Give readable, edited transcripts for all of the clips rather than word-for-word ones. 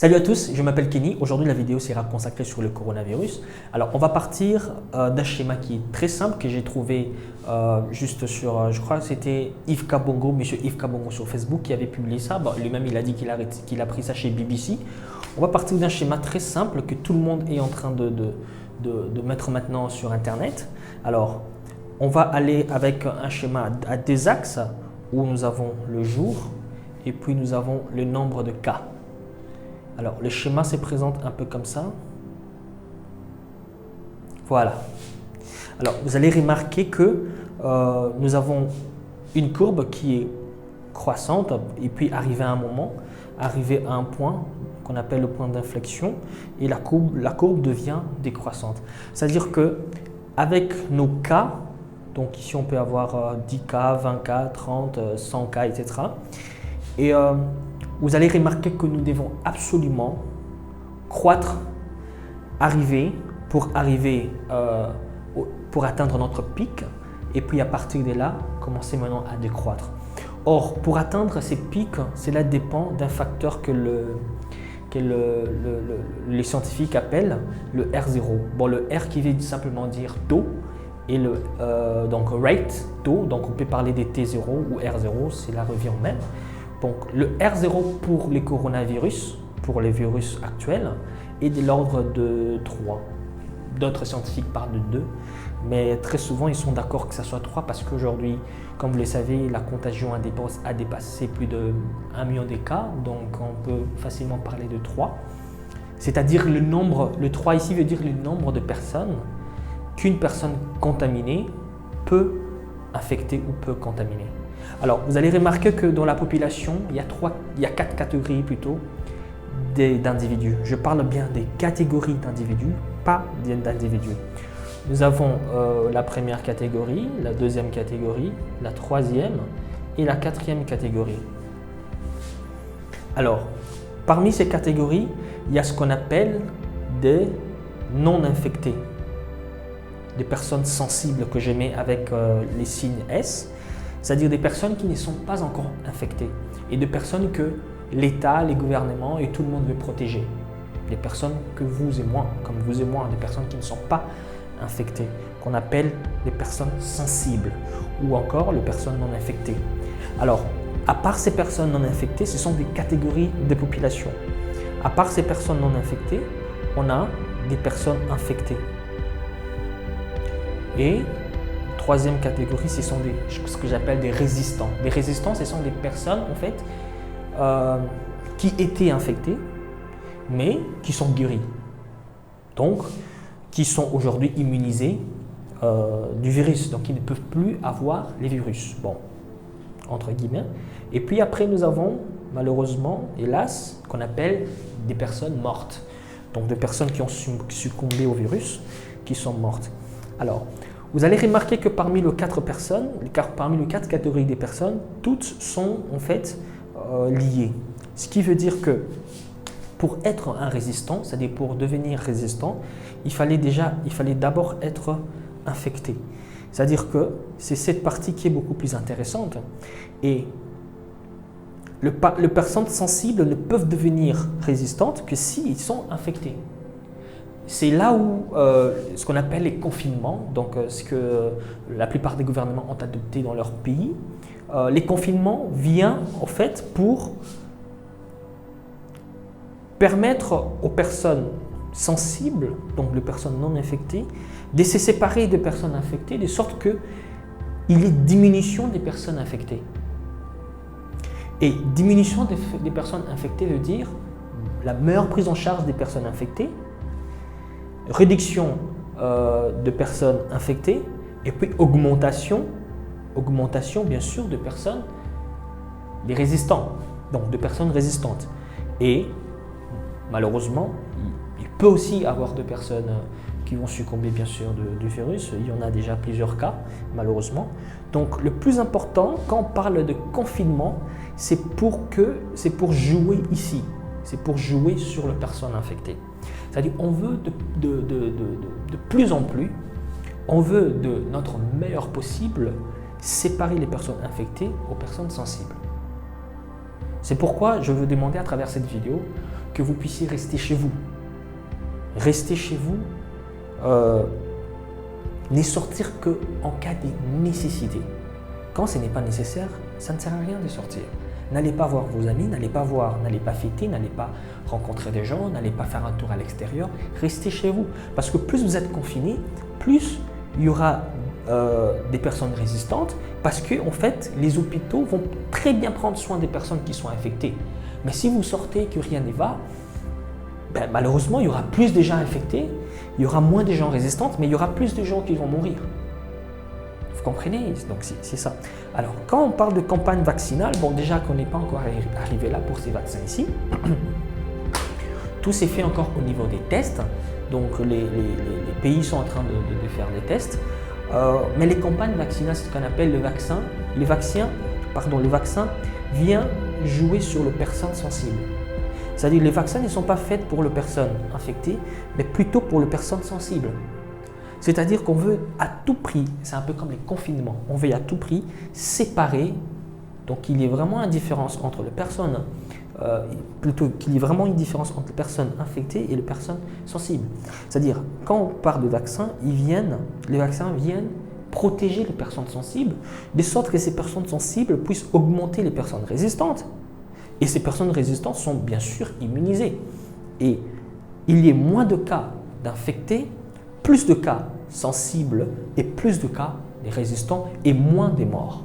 Salut à tous, je m'appelle Kenny. Aujourd'hui, la vidéo sera consacrée sur le coronavirus. Alors, on va partir d'un schéma qui est très simple que j'ai trouvé juste sur, je crois que c'était Yves Kabongo, monsieur Yves Kabongo sur Facebook qui avait publié ça. Bon, lui-même, il a dit qu'il a pris ça chez BBC. On va partir d'un schéma très simple que tout le monde est en train de mettre maintenant sur Internet. Alors, on va aller avec un schéma à des axes où nous avons le jour et puis nous avons le nombre de cas. Alors, le schéma se présente un peu comme ça. Voilà. Alors, vous allez remarquer que nous avons une courbe qui est croissante et puis arriver à un moment, arriver à un point qu'on appelle le point d'inflexion et la courbe devient décroissante. C'est-à-dire que avec nos cas, donc ici on peut avoir 10 cas, 20 cas, 30, 100 cas, etc. Et vous allez remarquer que nous devons absolument croître, pour atteindre notre pic et puis à partir de là, commencer maintenant à décroître. Or, pour atteindre ces pics, cela dépend d'un facteur que les scientifiques appellent le R0. Bon, le R qui veut simplement dire taux et donc rate, taux, donc on peut parler des T0 ou R0, cela revient au même. Donc, le R0 pour les coronavirus, pour les virus actuels, est de l'ordre de 3. D'autres scientifiques parlent de 2, mais très souvent, ils sont d'accord que ça soit 3 parce qu'aujourd'hui, comme vous le savez, la contagion a dépassé plus de 1 million de cas, donc on peut facilement parler de 3. C'est-à-dire le 3 ici veut dire le nombre de personnes qu'une personne contaminée peut infecter ou peut contaminer. Alors, vous allez remarquer que dans la population, il y a 4 catégories plutôt d'individus. Je parle bien des catégories d'individus, pas d'individus. Nous avons la première catégorie, la deuxième catégorie, la troisième et la quatrième catégorie. Alors, parmi ces catégories, il y a ce qu'on appelle des non-infectés, des personnes sensibles que je mets avec les signes S. C'est-à-dire des personnes qui ne sont pas encore infectées et des personnes que l'État, les gouvernements et tout le monde veut protéger. Des personnes que vous et moi, comme vous et moi, des personnes qui ne sont pas infectées, qu'on appelle les personnes sensibles ou encore les personnes non infectées. Alors, à part ces personnes non infectées, ce sont des catégories de population. À part ces personnes non infectées, on a des personnes infectées. Et troisième catégorie, ce sont ce que j'appelle des résistants. Des résistants, ce sont des personnes en fait qui étaient infectées, mais qui sont guéries. Donc, qui sont aujourd'hui immunisés du virus. Donc, ils ne peuvent plus avoir les virus. Bon, entre guillemets. Et puis après, nous avons malheureusement, hélas, qu'on appelle des personnes mortes. Donc, des personnes qui ont succombé au virus, qui sont mortes. Alors, vous allez remarquer que parmi les 4 catégories des personnes, toutes sont en fait liées. Ce qui veut dire que pour être un résistant, c'est-à-dire pour devenir résistant, il fallait d'abord être infecté. C'est-à-dire que c'est cette partie qui est beaucoup plus intéressante. Et les personnes sensibles ne peuvent devenir résistantes que s'ils sont infectés. C'est là où ce qu'on appelle les confinements, donc ce que la plupart des gouvernements ont adopté dans leur pays. Les confinements viennent en fait pour permettre aux personnes sensibles, donc les personnes non infectées, de se séparer des personnes infectées de sorte qu'il y ait diminution des personnes infectées. Et diminution des personnes infectées veut dire la meilleure prise en charge des personnes infectées, réduction de personnes infectées et puis augmentation bien sûr de personnes, des résistants, donc de personnes résistantes. Et malheureusement, il peut aussi y avoir de personnes qui vont succomber bien sûr du virus. Il y en a déjà plusieurs cas, malheureusement. Donc le plus important quand on parle de confinement, c'est pour jouer ici, c'est pour jouer sur les personnes infectées. C'est-à-dire on veut de plus en plus, on veut de notre meilleur possible séparer les personnes infectées aux personnes sensibles. C'est pourquoi je veux demander à travers cette vidéo que vous puissiez rester chez vous. Rester chez vous, n'est sortir qu'en cas de nécessité. Quand ce n'est pas nécessaire, ça ne sert à rien de sortir. N'allez pas voir vos amis, n'allez pas fêter, n'allez pas rencontrer des gens, n'allez pas faire un tour à l'extérieur. Restez chez vous. Parce que plus vous êtes confinés, plus il y aura des personnes résistantes. Parce que en fait, les hôpitaux vont très bien prendre soin des personnes qui sont infectées. Mais si vous sortez et que rien n'y va, ben, malheureusement, il y aura plus de gens infectés, il y aura moins de gens résistants, mais il y aura plus de gens qui vont mourir. Vous comprenez? Donc c'est ça. Alors, quand on parle de campagne vaccinale, bon, déjà qu'on n'est pas encore arrivé là pour ces vaccins ici, tout s'est fait encore au niveau des tests. Donc, les pays sont en train de faire des tests. Mais les campagnes vaccinales, c'est ce qu'on appelle le vaccin. Le vaccin vient jouer sur les personnes sensibles. C'est-à-dire que les vaccins ne sont pas faits pour les personnes infectées, mais plutôt pour les personnes sensibles. C'est-à-dire qu'on veut à tout prix, c'est un peu comme les confinements, on veut à tout prix séparer, donc qu'il y ait vraiment une différence entre les personnes, plutôt qu'il y ait vraiment une différence entre les personnes infectées et les personnes sensibles. C'est-à-dire, quand on parle de vaccins, les vaccins viennent protéger les personnes sensibles, de sorte que ces personnes sensibles puissent augmenter les personnes résistantes. Et ces personnes résistantes sont bien sûr immunisées. Et il y a moins de cas d'infectés, plus de cas sensibles et plus de cas des résistants et moins des morts.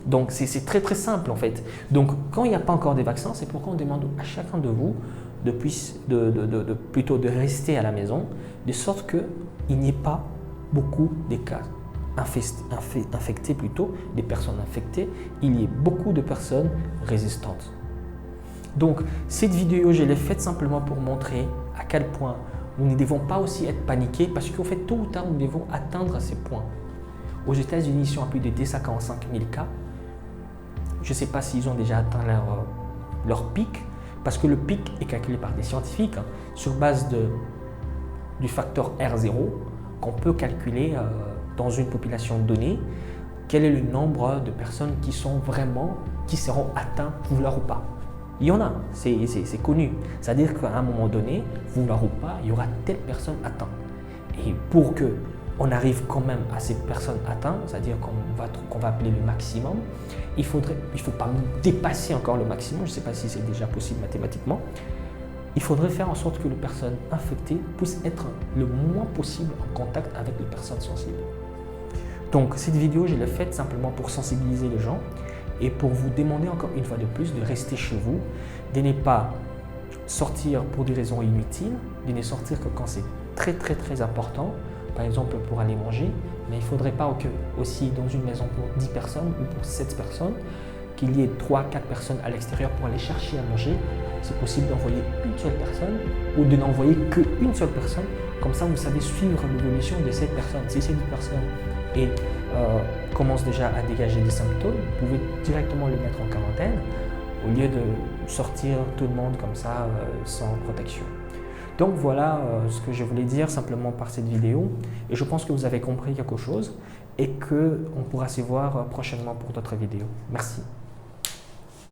Donc c'est très très simple en fait. Donc quand il n'y a pas encore des vaccins, c'est pourquoi on demande à chacun de vous plutôt de rester à la maison, de sorte qu'il n'y ait pas beaucoup de cas infectés plutôt, des personnes infectées, il y a beaucoup de personnes résistantes. Donc cette vidéo, je l'ai faite simplement pour montrer à quel point nous ne devons pas aussi être paniqués parce qu'en fait, tôt ou tard, nous devons atteindre ces points. Aux États-Unis, ils sont à plus de 245 000 cas. Je ne sais pas s'ils ont déjà atteint leur pic, parce que le pic est calculé par des scientifiques sur base du facteur R0 qu'on peut calculer dans une population donnée, quel est le nombre de personnes qui seront atteintes, vouloir ou pas. Il y en a, c'est connu. C'est-à-dire qu'à un moment donné, vouloir ou pas, il y aura telle personne atteinte. Et pour qu'on arrive quand même à ces personnes atteintes, c'est-à-dire qu'on va appeler le maximum, il ne faut pas dépasser encore le maximum, je ne sais pas si c'est déjà possible mathématiquement. Il faudrait faire en sorte que les personnes infectées puissent être le moins possible en contact avec les personnes sensibles. Donc cette vidéo, je l'ai faite simplement pour sensibiliser les gens et pour vous demander encore une fois de plus de rester chez vous, de ne pas sortir pour des raisons inutiles, de ne sortir que quand c'est très très très important, par exemple pour aller manger, mais il ne faudrait pas aussi dans une maison pour 10 personnes ou pour 7 personnes, qu'il y ait 3-4 personnes à l'extérieur pour aller chercher à manger. C'est possible d'envoyer une seule personne ou de n'envoyer qu'une seule personne. Comme ça, vous savez suivre l'évolution de cette personne. Si cette personne commence déjà à dégager des symptômes, vous pouvez directement le mettre en quarantaine au lieu de sortir tout le monde comme ça sans protection. Donc voilà ce que je voulais dire simplement par cette vidéo. Et je pense que vous avez compris quelque chose et qu'on pourra se voir prochainement pour d'autres vidéos. Merci.